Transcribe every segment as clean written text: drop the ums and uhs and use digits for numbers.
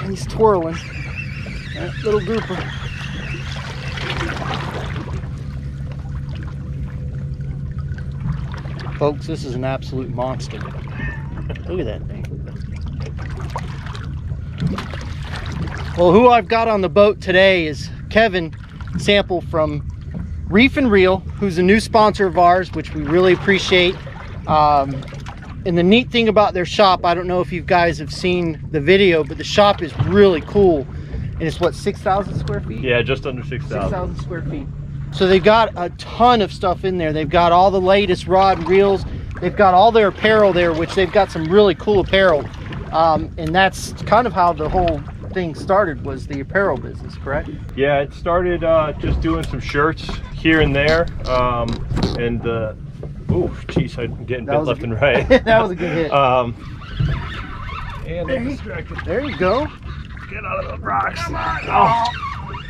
And he's twirling. That little grouper. Folks, this is an absolute monster. Look at that thing. Well, who I've got on the boat today is Kevin Sample from Reef and Reel, who's a new sponsor of ours, which we really appreciate. And the neat thing about their shop, I don't know if you guys have seen the video, but the shop is really cool. And it's what, 6,000 square feet? Yeah, just under 6,000. 6,000 square feet. So they've got a ton of stuff in there. They've got all the latest rod and reels. They've got all their apparel there, which they've got some really cool apparel. And that's kind of how the whole thing started, was the apparel business, correct? Yeah, it started just doing some shirts here and there. Oh, geez, I'm getting bit left and right. That was a good hit. And there you go. Get out of the rocks. Come on. Oh.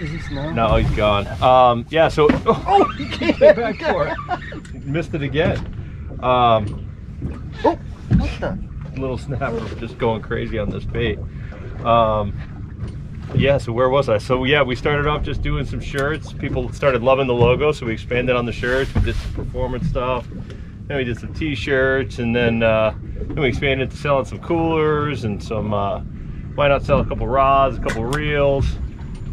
Is he snow? No, he's gone. Yeah, so he came back for it. Missed it again. Oh, what the? Little snapper just going crazy on this bait. Yeah, so where was I? So yeah, we started off just doing some shirts. People started loving the logo, so we expanded on the shirts. We did some performance stuff. Then we did some t-shirts, and then we expanded to selling some coolers and some, why not sell a couple rods, a couple reels,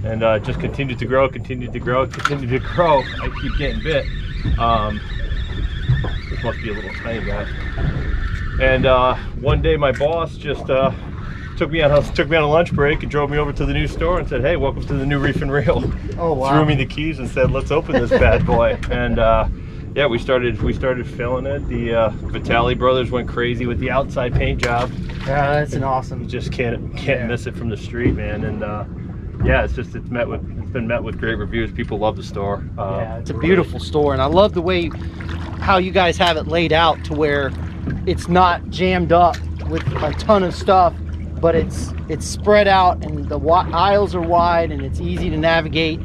and just continued to grow, continued to grow, continued to grow. I keep getting bit. This must be a little tiny guy. And one day my boss just took me on a lunch break and drove me over to the new store and said, "Hey, welcome to the new Reef and Reel." Oh wow! Threw me the keys and said, "Let's open this bad boy." And yeah, we started filling it. The Vitale brothers went crazy with the outside paint job. Yeah, that's an awesome. You just can't miss it from the street, man. And yeah, it's been met with great reviews. People love the store. Yeah, it's a beautiful store, and I love the way how you guys have it laid out to where it's not jammed up with a ton of stuff, but it's spread out, and the aisles are wide, and it's easy to navigate,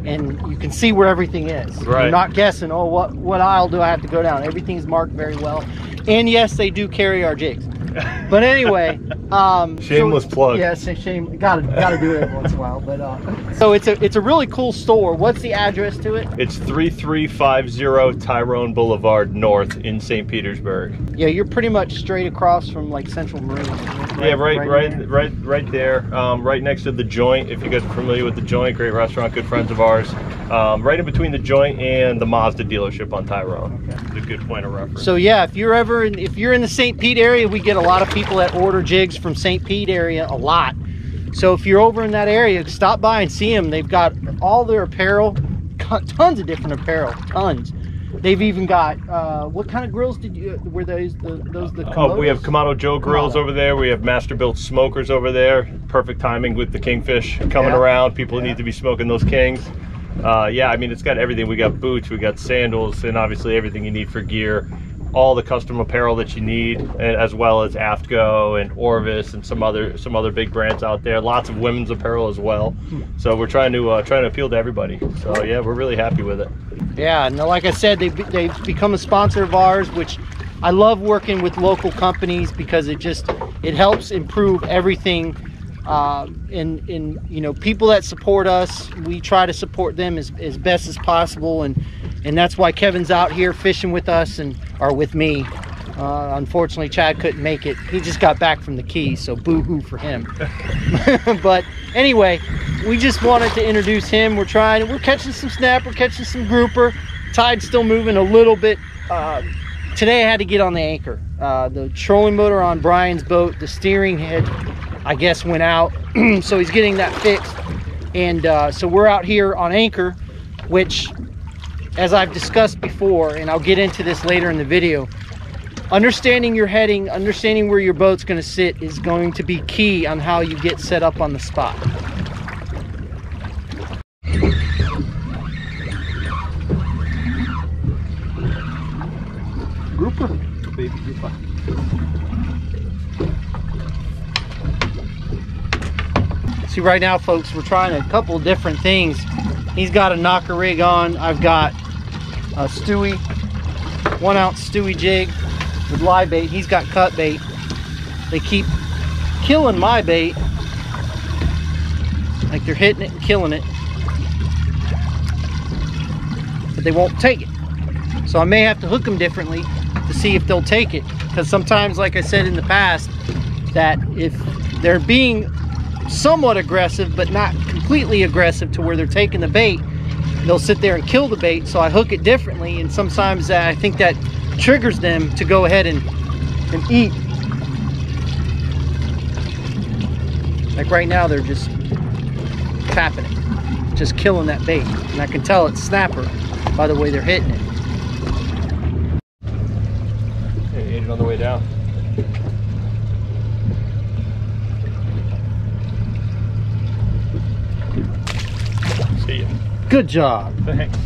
and you can see where everything is. Right. You're not guessing, oh, what aisle do I have to go down? Everything's marked very well. And yes, they do carry our jigs. But anyway, shameless plug. Yes, yeah, shame. Gotta do it every once in a while. But so it's a really cool store. What's the address to it? It's 3350 Tyrone Boulevard North in St. Petersburg. Yeah, you're pretty much straight across from like Central Marine. Right there, right next to the Joint. If you guys are familiar with the Joint, great restaurant, good friends of ours. Right in between the Joint and the Mazda dealership on Tyrone. Okay. It's a good point of reference. So yeah, if you're in the St. Pete area, we get a lot of people that order jigs from St. Pete area a lot. So if you're over in that area, stop by and see them. They've got all their apparel, tons of different apparel, tons. They've even got what kind of grills were those the Komodos? Oh, we have Kamado Joe grills over there. We have Master Built smokers over there. Perfect timing with the Kingfish coming around. People need to be smoking those Kings. Yeah, I mean, it's got everything. We got boots, we got sandals, and obviously everything you need for gear. All the custom apparel that you need, as well as AFTGO and Orvis and some other big brands out there. Lots of women's apparel as well. So we're trying to appeal to everybody. So yeah, we're really happy with it. Yeah, and like I said, they've become a sponsor of ours, which I love working with local companies because it helps improve everything. And you know, people that support us, we try to support them as best as possible, and that's why Kevin's out here fishing with us or with me. Unfortunately, Chad couldn't make it. He just got back from the Keys, so boo-hoo for him. But anyway, we just wanted to introduce him. We're catching some snapper, catching some grouper. Tide's still moving a little bit. Today I had to get on the anchor. The trolling motor on Brian's boat, the steering head, I guess, went out. So he's getting that fixed. And so we're out here on anchor, which, as I've discussed before, and I'll get into this later in the video, understanding your heading, understanding where your boat's going to sit is going to be key on how you get set up on the spot. Grouper. Baby grouper. See, right now, folks, we're trying a couple of different things. He's got a knocker rig on. I've got a Stewie, 1 ounce Stewie jig with live bait. He's got cut bait. they keep killing my bait. Like they're hitting it and killing it, but they won't take it. So I may have to hook them differently to see if they'll take it. Because sometimes, like I said in the past, that if they're being somewhat aggressive, but not completely aggressive to where they're taking the bait, they'll sit there and kill the bait. So I hook it differently, and sometimes I think that triggers them to go ahead and eat. Like right now, they're just tapping it, just killing that bait, and I can tell it's snapper by the way they're hitting it. Hey, ate it on the way down. See ya. Good job. Thanks.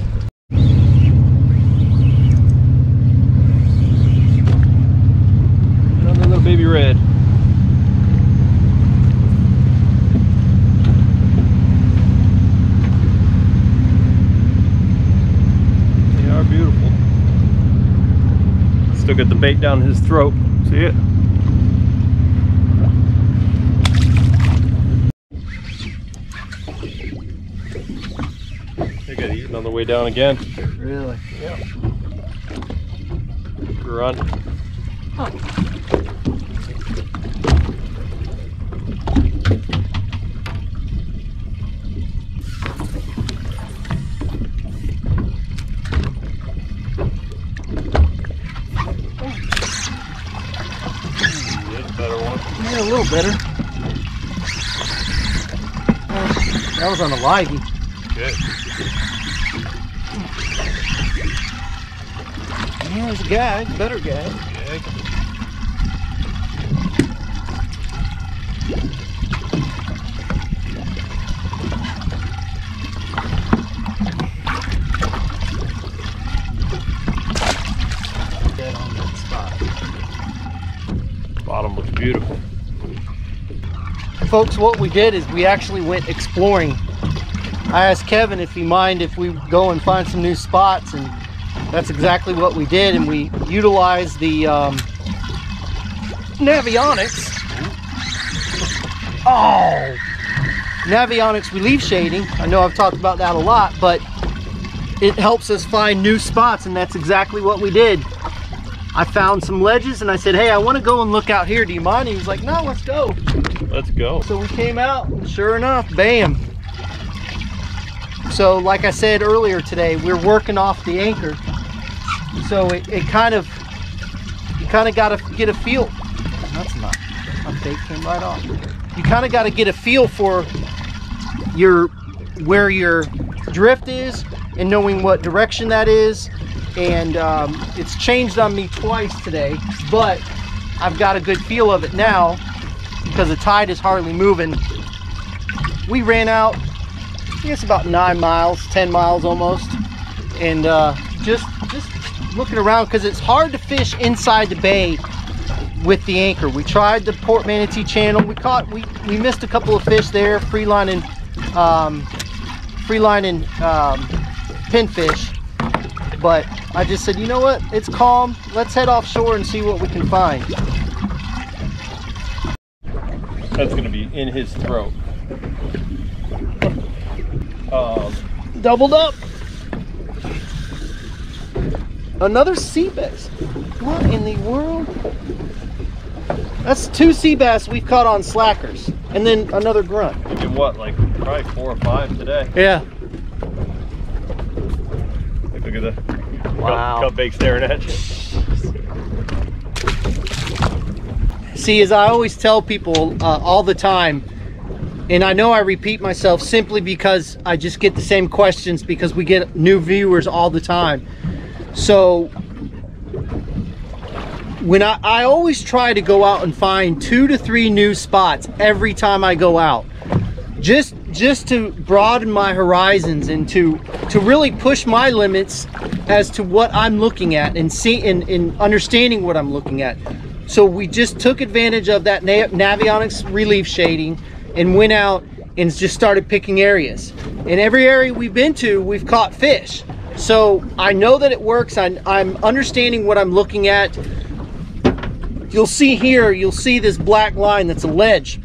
Another little baby red. They are beautiful. Still got the bait down his throat. See it? They got eaten on the way down again. Really? Yeah. Run. Huh. That's a better one. Yeah, a little better. That was on a livey. Good. Yeah, there's a gag, better gag. Good. Dead on that spot. Bottom looks beautiful. Folks, what we did is we actually went exploring. I asked Kevin if he mind if we go and find some new spots, and that's exactly what we did. And we utilized the Navionics. Oh, Navionics relief shading. I know I've talked about that a lot, but it helps us find new spots, and that's exactly what we did. I found some ledges, and I said, hey, I want to go and look out here. Do you mind? He was like, no, let's go. Let's go. So we came out, and sure enough, bam. So like I said earlier today, we're working off the anchor. So it kind of, you kind of got to get a feel. That's not, my bait came right off. You kind of got to get a feel for where your drift is and knowing what direction that is. And it's changed on me twice today, but I've got a good feel of it now because the tide is hardly moving. We ran out, I guess about 9 miles, 10 miles almost, and just looking around because it's hard to fish inside the bay with the anchor. We tried the Port Manatee Channel. We missed a couple of fish there, free line and pinfish. But I just said, you know what? It's calm. Let's head offshore and see what we can find. That's gonna be in his throat. Doubled up. Another sea bass. What in the world? That's 2 sea bass we've caught on slackers, and then another grunt. We did what, like probably 4 or 5 today. Yeah. Look at the Wow. cut bait staring at you. See, as I always tell people all the time, and I know I repeat myself simply because I just get the same questions because we get new viewers all the time. So when I always try to go out and find 2 to 3 new spots every time I go out, just to broaden my horizons and to really push my limits as to what I'm looking at and see in understanding what I'm looking at. So we just took advantage of that Navionics relief shading and went out and just started picking areas. In every area we've been to, we've caught fish. So I know that it works. I'm understanding what I'm looking at. you'll see here, you'll see this black line that's a ledge,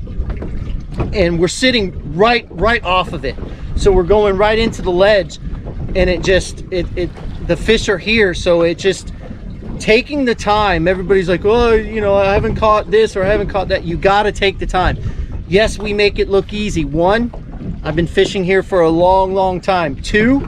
and we're sitting right off of it. So we're going right into the ledge, and the fish are here. So it just taking the time. Everybody's like, oh, you know, I haven't caught this or I haven't caught that. You got to take the time. Yes, we make it look easy. One, I've been fishing here for a long time. Two,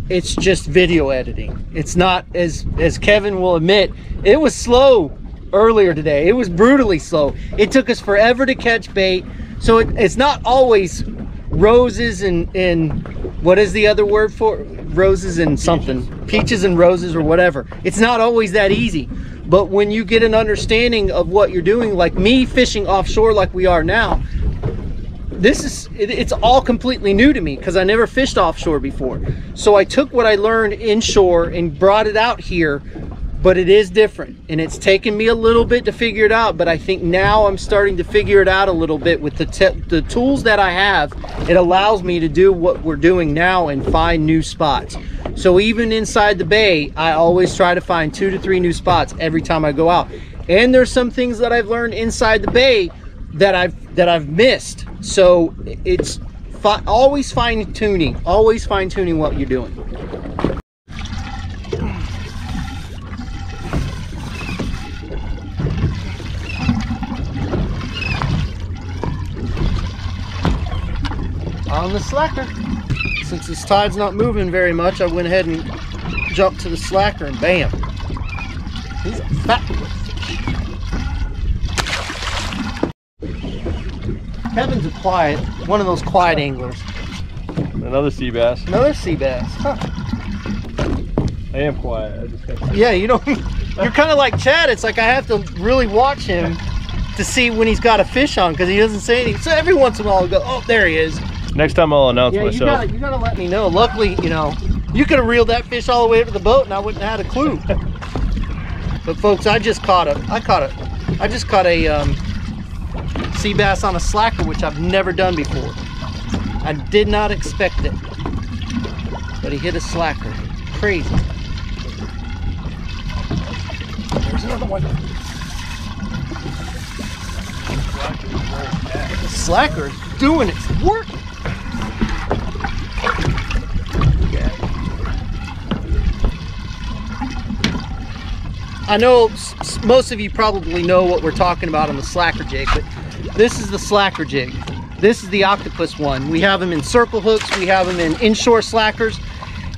it's just video editing. It's not, as Kevin will admit, it was slow earlier today. It was brutally slow. It took us forever to catch bait. So it's not always roses and what is the other word for roses and something? Peaches and roses or whatever. It's not always that easy. But when you get an understanding of what you're doing, like me fishing offshore like we are now, it's all completely new to me because I never fished offshore before. So I took what I learned inshore and brought it out here, but it is different, and it's taken me a little bit to figure it out, but I think now I'm starting to figure it out a little bit with the tools that I have. It allows me to do what we're doing now and find new spots. So even inside the bay, I always try to find 2 to 3 new spots every time I go out. And there's some things that I've learned inside the bay that I've missed. So it's always fine-tuning what you're doing. On the slacker. Since this tide's not moving very much, I went ahead and jumped to the slacker, and bam. He's a fat fish. Kevin's a one of those quiet anglers. Another sea bass. Another sea bass. Huh. I am quiet. I just yeah, you don't. You're kind of like Chad. It's like I have to really watch him to see when he's got a fish on because he doesn't say anything. So every once in a while, I'll go, oh, there he is. Next time I'll announce myself. You gotta let me know. Luckily, you know, you could have reeled that fish all the way up to the boat and I wouldn't have had a clue. But folks, I just caught a sea bass on a slacker, which I've never done before. I did not expect it, but he hit a slacker. Crazy. There's another one. The slacker is doing its work. I know most of you probably know what we're talking about on the slacker jig, but this is the slacker jig. This is the octopus one. We have them in circle hooks, we have them in inshore slackers,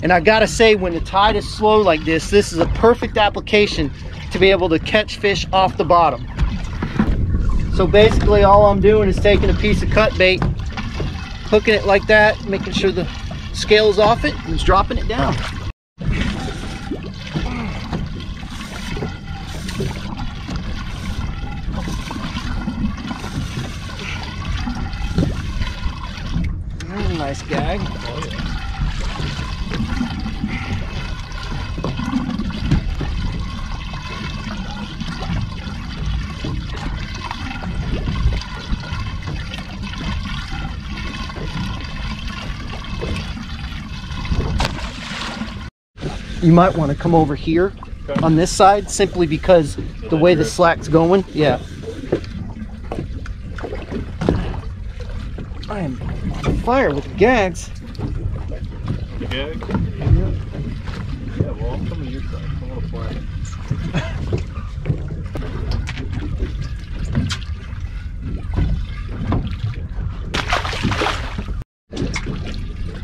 and I gotta say, when the tide is slow like this is a perfect application to be able to catch fish off the bottom. So basically all I'm doing is taking a piece of cut bait, hooking it like that, making sure the scale's off it, and just dropping it down. There's a nice gag. Oh, yeah. You might want to come over here on this side simply because the way the slack's going. Yeah. I am on fire with the gags. The gag? Yeah, well, I'm coming to your side. I want to fly.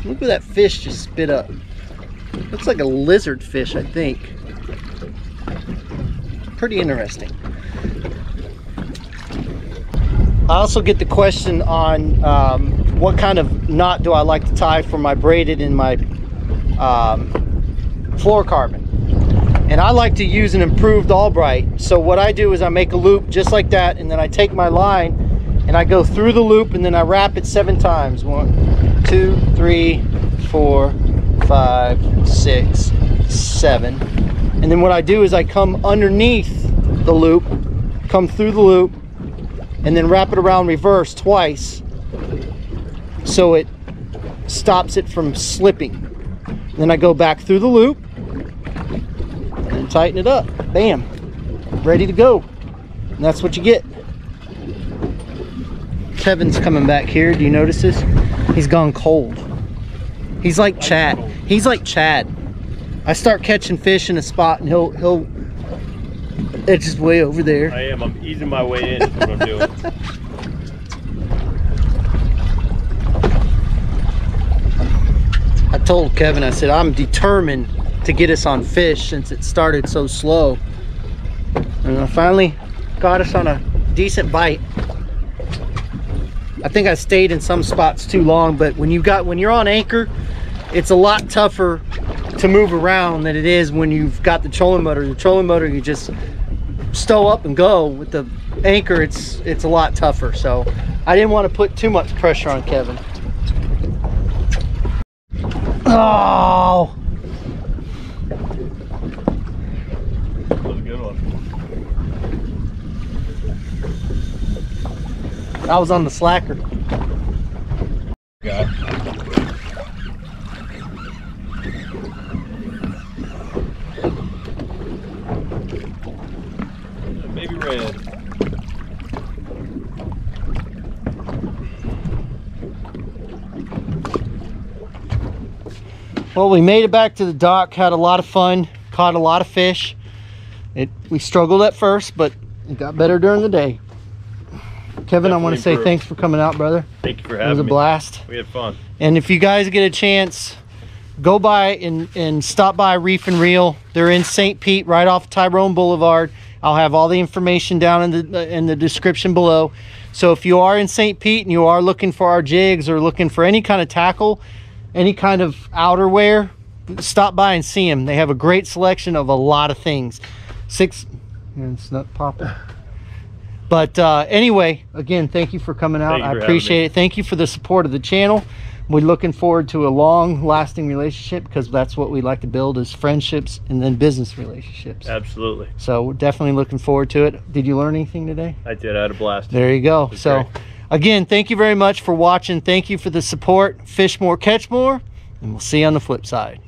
Look at that fish just spit up. Looks like a lizard fish, I think. Pretty interesting. I also get the question on what kind of knot do I like to tie for my braided and my fluorocarbon. And I like to use an improved Albright. So what I do is I make a loop just like that, and then I take my line and I go through the loop and then I wrap it 7 times. 1, 2, 3, 4, 5, 6, 7. And then what I do is I come underneath the loop, come through the loop, and then wrap it around reverse twice so it stops it from slipping. Then I go back through the loop and tighten it up. Bam, ready to go. And that's what you get. Kevin's coming back here. Do you notice this? He's gone cold. He's like Chad. He's like Chad. I start catching fish in a spot and he'll it's just way over there. I am. I'm easing my way in. That's what I'm doing. I told Kevin, I said, I'm determined to get us on fish since it started so slow. And I finally got us on a decent bite. I think I stayed in some spots too long, but when you're on anchor, it's a lot tougher to move around than it is when you've got the trolling motor. The trolling motor, you just stow up and go. With the anchor, it's a lot tougher. So I didn't want to put too much pressure on Kevin. Oh, That was a good one. I was on the slacker. Guy. Baby red. Well, we made it back to the dock, had a lot of fun, caught a lot of fish. We struggled at first, but it got better during the day. Kevin, I want to say thanks for coming out, brother. Thank you for having me. It was a blast. We had fun. And if you guys get a chance, go by and stop by Reef and Reel. They're in St. Pete, right off Tyrone Boulevard. I'll have all the information down in the description below. So if you are in St. Pete and you are looking for our jigs or looking for any kind of tackle, any kind of outerwear, stop by and see them. They have a great selection of a lot of things. It's not popping. But anyway, again, thank you for coming out. I appreciate it. Thank you for the support of the channel. We're looking forward to a long-lasting relationship, because that's what we like to build, is friendships and then business relationships. Absolutely. So we're definitely looking forward to it. Did you learn anything today? I did. I had a blast. There you go. So great. Again, thank you very much for watching. Thank you for the support. Fish more, catch more, and we'll see you on the flip side.